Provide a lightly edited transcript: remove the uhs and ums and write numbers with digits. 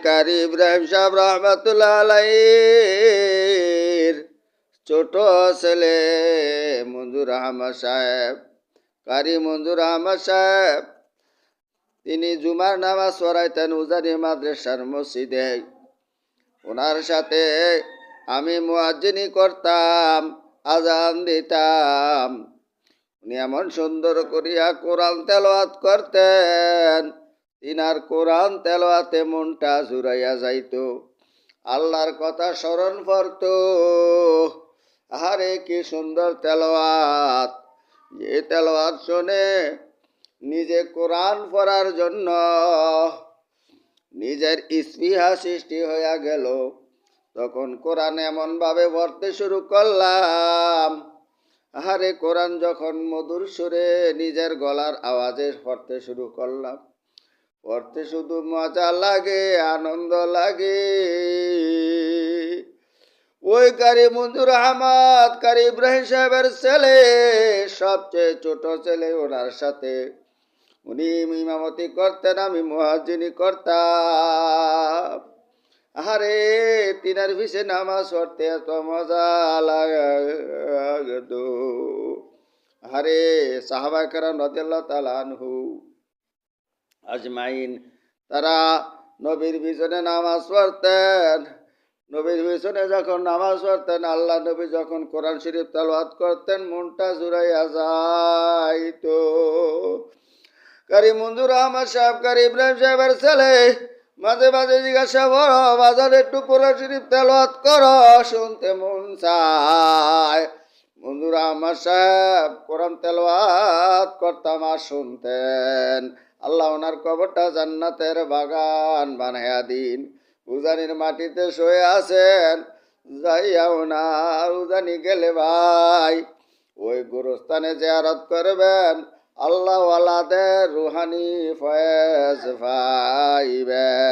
কারি ইব্রাহিম সাহেব রহমতুল্লাহ আলাইহির ছোট ছেলে মঞ্জুর আহমদ সাহেব, কারি মঞ্জুর আহমদ সাহেব, তিনি জুমার নামাজ পড়াইতেন উজানি মাদ্রাসার মসজিদে। ওনার সাথে আমি মুয়াজ্জিনি করতাম, আজান দিতাম। উনি এমন সুন্দর করিয়া কোরআন তেলাওয়াত করতেন, তিনার কোরআন তেলাওয়াতে মনটা জুড়াইয়া যাইত, আল্লাহর কথা স্মরণ পড়ত। আরে কি সুন্দর তেলাওয়াত! যে তেলাওয়াত শুনে নিজে কোরআন পড়ার জন্য নিজের স্পৃহা সৃষ্টি হইয়া গেল। তখন কোরআন এমনভাবে পড়তে শুরু করলাম, আরে কোরআন যখন মধুর সুরে নিজের গলার আওয়াজে পড়তে শুরু করলাম, পড়তে শুধু মজা লাগে, আনন্দ লাগে। ওই কারি মঞ্জুর আহমদ, কারি ইব্রাহিম সাহেবের ছেলে, সবচেয়ে ছোট ছেলে, ওনার সাথে উনি ইমামতি করতেন, আমি মুয়াজ্জিনি করতাম। আরে তিনার পিছে নামাজ পড়তে এত মজা লাগতো। আরে সাহাবায়ে কেরাম রাদিয়াল্লাহু তাআলা আনহু আজমাইন, তারা নবীর পিছনে নামাজ পড়তেন। নবীর পিছনে যখন নামাজ পড়তেন, আল্লাহ নবী যখন কোরআন শরীফ তেলাওয়াত করতেন, মনটা জুড়াইয়া যাইতো। কারি মঞ্জুর আহমদ সাহেব, কারি ইব্রাহিম সাহেবের ছেলে, মাঝে মাঝে জিজ্ঞাসা করো, বাজার একটু কোরআন শরীফ তেলাওয়াত করো, শুনতে মন চায়। মঞ্জুর আহমদ সাহেব কোরআন তেলাওয়াত করতাম আর শুনতেন। আল্লাহ ওনার কবরটা জান্নাতের বাগান বানাইয়া দিন। উজানির মাটিতে শুয়ে আছেন, যাইয়া ওনার উজানি গেলে ভাই ওই গোরস্থানে জিয়ারত করবেন, আল্লাহ ওয়ালাদের রুহানি ফয়েজ পাইবেন।